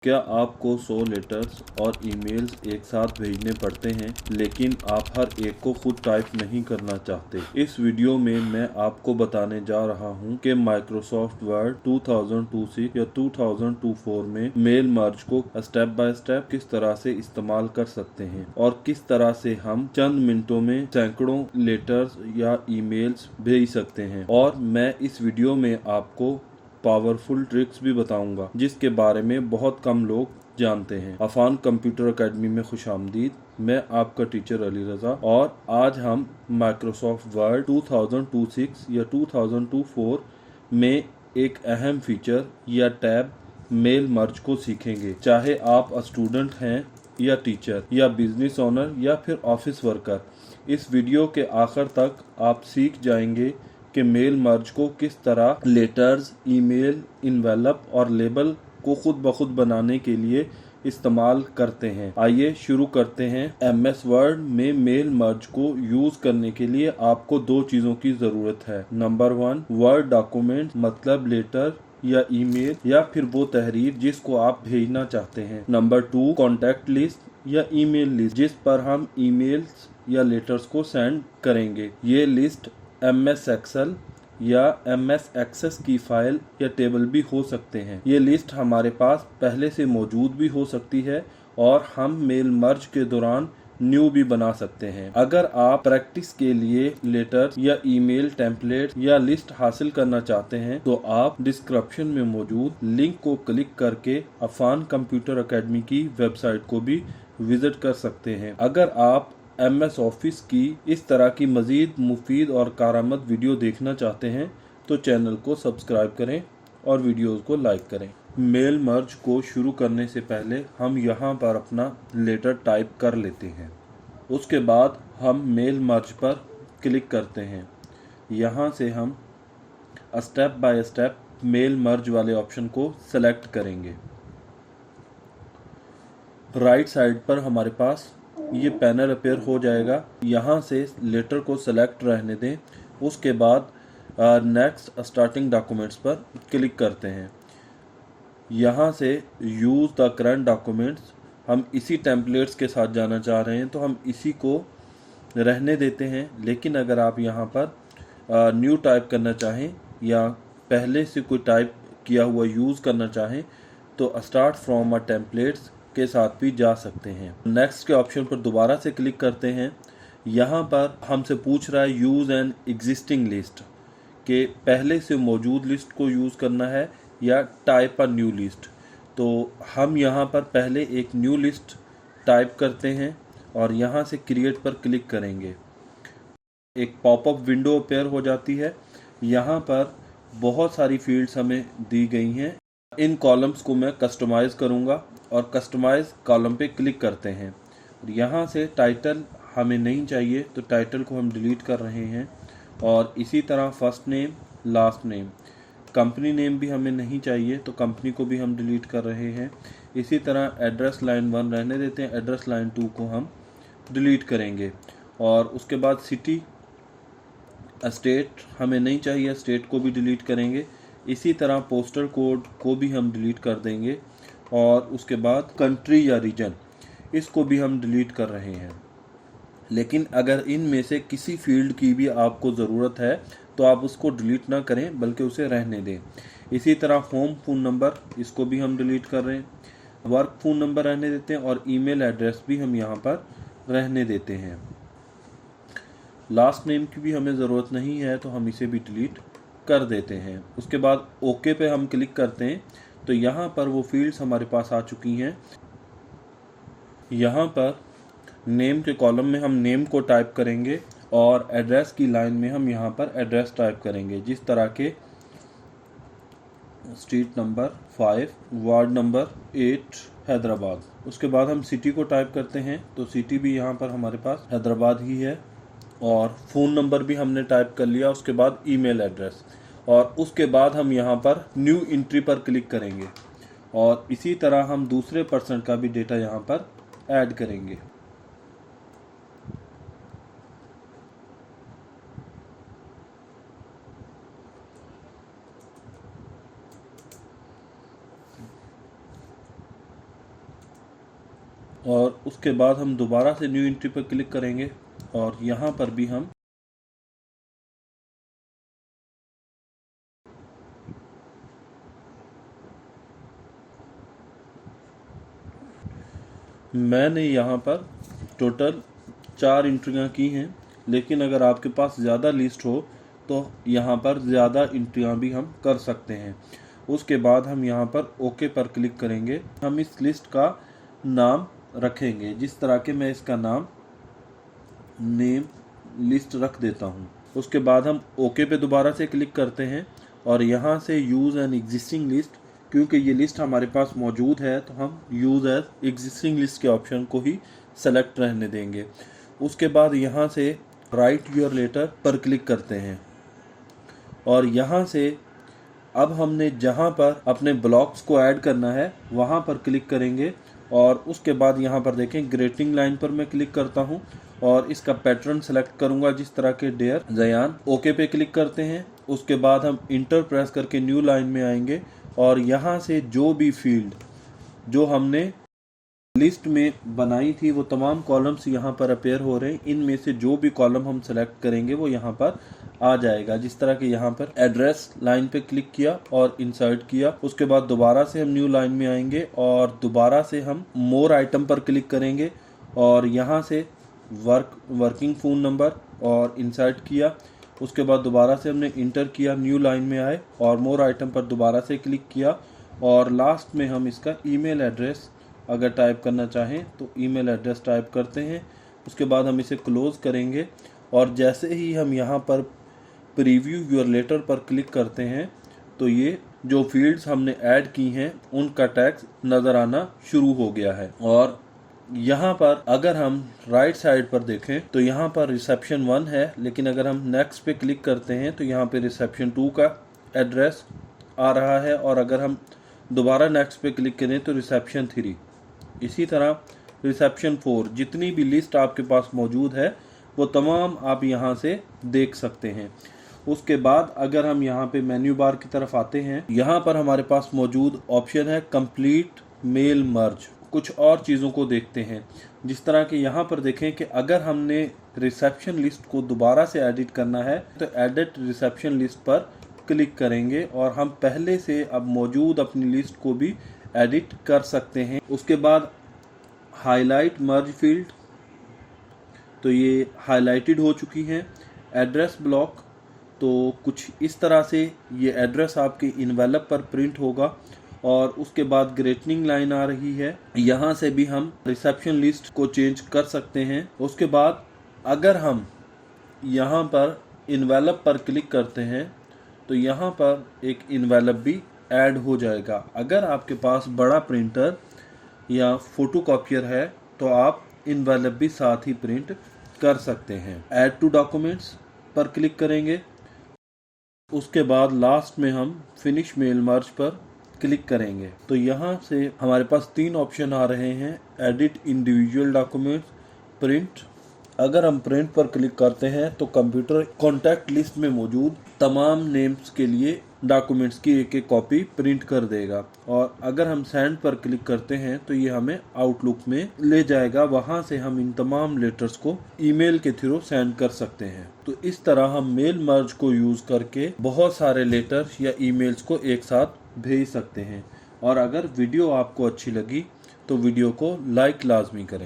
क्या आपको 100 लेटर्स और ईमेल्स एक साथ भेजने पड़ते हैं लेकिन आप हर एक को खुद टाइप नहीं करना चाहते? इस वीडियो में मैं आपको बताने जा रहा हूं कि माइक्रोसॉफ्ट वर्ड 2026 या 2024 में मेल मर्ज को स्टेप बाय स्टेप किस तरह से इस्तेमाल कर सकते हैं और किस तरह से हम चंद मिनटों में सैकड़ों लेटर्स या ईमेल्स भेज सकते हैं। और मैं इस वीडियो में आपको पावरफुल ट्रिक्स भी बताऊंगा जिसके बारे में बहुत कम लोग जानते हैं। अफान कंप्यूटर एकेडमी में खुशामदीद। मैं आपका टीचर अली रजा और आज हम माइक्रोसॉफ्ट वर्ड 2026 या 2024 में एक अहम फीचर या टैब मेल मर्ज को सीखेंगे। चाहे आप स्टूडेंट हैं या टीचर या बिजनेस ओनर या फिर ऑफिस वर्कर, इस वीडियो के आखिर तक आप सीख जाएंगे कि मेल मर्ज को किस तरह लेटर्स, ईमेल, इन्वेलप और लेबल को खुद ब खुद बनाने के लिए इस्तेमाल करते हैं। आइए शुरू करते हैं। एमएस वर्ड में मेल मर्ज को यूज करने के लिए आपको दो चीजों की जरूरत है। नंबर 1, वर्ड डॉक्यूमेंट मतलब लेटर या ईमेल या फिर वो तहरीर जिसको आप भेजना चाहते हैं। नंबर 2, कॉन्टैक्ट लिस्ट या ईमेल लिस्ट जिस पर हम ईमेल्स या लेटर्स को सेंड करेंगे। ये लिस्ट MS एक्सेल या MS एक्सेस की फाइल या टेबल भी हो सकते हैं। ये लिस्ट हमारे पास पहले से मौजूद भी हो सकती है और हम मेल मर्ज के दौरान न्यू भी बना सकते हैं। अगर आप प्रैक्टिस के लिए लेटर या ईमेल टेम्पलेट या लिस्ट हासिल करना चाहते हैं तो आप डिस्क्रिप्शन में मौजूद लिंक को क्लिक करके अफान कंप्यूटर एकेडमी की वेबसाइट को भी विजिट कर सकते हैं। अगर आप MS ऑफिस की इस तरह की मज़ीद मुफीद और कारआमद वीडियो देखना चाहते हैं तो चैनल को सब्सक्राइब करें और वीडियोस को लाइक करें। मेल मर्ज को शुरू करने से पहले हम यहाँ पर अपना लेटर टाइप कर लेते हैं। उसके बाद हम मेल मर्ज पर क्लिक करते हैं। यहाँ से हम step by step mail merge वाले ऑप्शन को सेलेक्ट करेंगे। राइट साइड पर हमारे पास ये पैनल अपेयर हो जाएगा। यहाँ से लेटर को सेलेक्ट रहने दें। उसके बाद नेक्स्ट स्टार्टिंग डॉक्यूमेंट्स पर क्लिक करते हैं। यहाँ से यूज़ द करंट डॉक्यूमेंट्स, हम इसी टेम्पलेट्स के साथ जाना चाह रहे हैं तो हम इसी को रहने देते हैं। लेकिन अगर आप यहाँ पर न्यू टाइप करना चाहें या पहले से कोई टाइप किया हुआ यूज़ करना चाहें तो स्टार्ट फ्रॉम टेम्पलेट्स के साथ भी जा सकते हैं। नेक्स्ट के ऑप्शन पर दोबारा से क्लिक करते हैं। यहाँ पर हमसे पूछ रहा है यूज़ एन एग्जिस्टिंग लिस्ट के पहले से मौजूद लिस्ट को यूज़ करना है या टाइप अ न्यू लिस्ट। तो हम यहाँ पर पहले एक न्यू लिस्ट टाइप करते हैं और यहाँ से क्रिएट पर क्लिक करेंगे। एक पॉपअप विंडो अपेयर हो जाती है। यहाँ पर बहुत सारी फील्ड्स हमें दी गई हैं। इन कॉलम्स को मैं कस्टमाइज़ करूँगा और कस्टमाइज़ कॉलम पे क्लिक करते हैं। और यहाँ से टाइटल हमें नहीं चाहिए तो टाइटल को हम डिलीट कर रहे हैं। और इसी तरह first name, last name, company name भी हमें नहीं चाहिए तो कंपनी को भी हम डिलीट कर रहे हैं। इसी तरह एड्रेस लाइन 1 रहने देते हैं, एड्रेस लाइन 2 को हम डिलीट करेंगे। और उसके बाद सिटी, स्टेट हमें नहीं चाहिए, स्टेट को भी डिलीट करेंगे। इसी तरह पोस्टल कोड को भी हम डिलीट कर देंगे। और उसके बाद कंट्री या रीजन, इसको भी हम डिलीट कर रहे हैं। लेकिन अगर इनमें से किसी फील्ड की भी आपको ज़रूरत है तो आप उसको डिलीट ना करें बल्कि उसे रहने दें। इसी तरह होम फ़ोन नंबर, इसको भी हम डिलीट कर रहे हैं। वर्क फ़ोन नंबर रहने देते हैं और ईमेल एड्रेस भी हम यहाँ पर रहने देते हैं। लास्ट नेम की भी हमें ज़रूरत नहीं है तो हम इसे भी डिलीट कर देते हैं। उसके बाद ओके पे हम क्लिक करते हैं तो यहाँ पर वो फील्ड्स हमारे पास आ चुकी हैं। यहाँ पर नेम के कॉलम में हम नेम को टाइप करेंगे और एड्रेस की लाइन में हम यहाँ पर एड्रेस टाइप करेंगे, जिस तरह के street number 5, ward number 8, Hyderabad. उसके बाद हम सिटी को टाइप करते हैं तो सिटी भी यहाँ पर हमारे पास हैदराबाद ही है। और फ़ोन नंबर भी हमने टाइप कर लिया। उसके बाद ईमेल एड्रेस और उसके बाद हम यहाँ पर न्यू एंट्री पर क्लिक करेंगे और इसी तरह हम दूसरे पर्सन का भी डेटा यहाँ पर ऐड करेंगे। और उसके बाद हम दोबारा से न्यू एंट्री पर क्लिक करेंगे और यहाँ पर भी हम मैंने यहाँ पर टोटल 4 एंट्रियाँ की हैं, लेकिन अगर आपके पास ज़्यादा लिस्ट हो तो यहाँ पर ज़्यादा एंट्रियाँ भी हम कर सकते हैं। उसके बाद हम यहाँ पर ओके पर क्लिक करेंगे। हम इस लिस्ट का नाम रखेंगे, जिस तरह के मैं इसका नाम नेम लिस्ट रख देता हूँ। उसके बाद हम ओके पे दोबारा से क्लिक करते हैं और यहाँ से यूज़ एन एग्जिस्टिंग लिस्ट, क्योंकि ये लिस्ट हमारे पास मौजूद है तो हम यूज़ एज एग्जिस्टिंग लिस्ट के ऑप्शन को ही सेलेक्ट रहने देंगे। उसके बाद यहाँ से राइट योर लेटर पर क्लिक करते हैं और यहाँ से अब हमने जहाँ पर अपने ब्लॉक्स को ऐड करना है वहाँ पर क्लिक करेंगे और उसके बाद यहाँ पर देखें ग्रेटिंग लाइन पर मैं क्लिक करता हूँ और इसका पैटर्न सेलेक्ट करूँगा, जिस तरह के डेयर जयान। ओके पे क्लिक करते हैं। उसके बाद हम इंटर प्रेस करके न्यू लाइन में आएंगे और यहाँ से जो भी फील्ड जो हमने लिस्ट में बनाई थी वो तमाम कॉलम्स यहाँ पर अपेयर हो रहे हैं। इनमें से जो भी कॉलम हम सेलेक्ट करेंगे वो यहाँ पर आ जाएगा, जिस तरह के यहाँ पर एड्रेस लाइन पे क्लिक किया और इंसर्ट किया। उसके बाद दोबारा से हम न्यू लाइन में आएंगे और दोबारा से हम मोर आइटम पर क्लिक करेंगे और यहाँ से वर्किंग फ़ोन नंबर और इंसर्ट किया। उसके बाद दोबारा से हमने इंटर किया, न्यू लाइन में आए और मोर आइटम पर दोबारा से क्लिक किया और लास्ट में हम इसका ईमेल एड्रेस अगर टाइप करना चाहें तो ईमेल एड्रेस टाइप करते हैं। उसके बाद हम इसे क्लोज़ करेंगे और जैसे ही हम यहाँ पर प्रीव्यू योर लेटर पर क्लिक करते हैं तो ये जो फील्ड्स हमने ऐड की हैं उनका टैक्स नज़र आना शुरू हो गया है। और यहाँ पर अगर हम राइट साइड पर देखें तो यहाँ पर रिसेप्शन 1 है, लेकिन अगर हम नेक्स्ट पे क्लिक करते हैं तो यहाँ पे रिसेप्शन 2 का एड्रेस आ रहा है और अगर हम दोबारा नेक्स्ट पे क्लिक करें तो रिसेप्शन 3। इसी तरह रिसेप्शन 4, जितनी भी लिस्ट आपके पास मौजूद है वो तमाम आप यहाँ से देख सकते हैं। उसके बाद अगर हम यहाँ पे मेन्यू बार की तरफ आते हैं, यहाँ पर हमारे पास मौजूद ऑप्शन है कंप्लीट मेल मर्ज। कुछ और चीज़ों को देखते हैं, जिस तरह के यहाँ पर देखें कि अगर हमने रिसेप्शन लिस्ट को दोबारा से एडिट करना है तो एडिट रिसेप्शन लिस्ट पर क्लिक करेंगे और हम पहले से अब मौजूद अपनी लिस्ट को भी एडिट कर सकते हैं। उसके बाद हाईलाइट मर्ज फील्ड, तो ये हाईलाइटेड हो चुकी हैं। एड्रेस ब्लॉक, तो कुछ इस तरह से ये एड्रेस आपके इनवेलप पर प्रिंट होगा और उसके बाद ग्रेटनिंग लाइन आ रही है। यहाँ से भी हम रिसेप्शन लिस्ट को चेंज कर सकते हैं। उसके बाद अगर हम यहाँ पर इनवेलप पर क्लिक करते हैं तो यहाँ पर एक इनवेलप भी ऐड हो जाएगा। अगर आपके पास बड़ा प्रिंटर या फोटोकॉपियर है तो आप इनवेलप भी साथ ही प्रिंट कर सकते हैं। ऐड टू डॉक्यूमेंट्स पर क्लिक करेंगे। उसके बाद लास्ट में हम फिनिश मेल मर्ज पर क्लिक करेंगे तो यहाँ से हमारे पास 3 ऑप्शन आ रहे हैं, एडिट इंडिविजुअल डॉक्यूमेंट्स, प्रिंट। अगर हम प्रिंट पर क्लिक करते हैं तो कंप्यूटर कॉन्टैक्ट लिस्ट में मौजूद तमाम नेम्स के लिए डॉक्यूमेंट्स की एक एक कॉपी प्रिंट कर देगा। और अगर हम सेंड पर क्लिक करते हैं तो ये हमें आउटलुक में ले जाएगा, वहाँ से हम इन तमाम लेटर्स को ईमेल के थ्रू सेंड कर सकते हैं। तो इस तरह हम मेल मर्ज को यूज़ करके बहुत सारे लेटर्स या ईमेल्स को एक साथ भेज सकते हैं। और अगर वीडियो आपको अच्छी लगी तो वीडियो को लाइक लाजमी करें।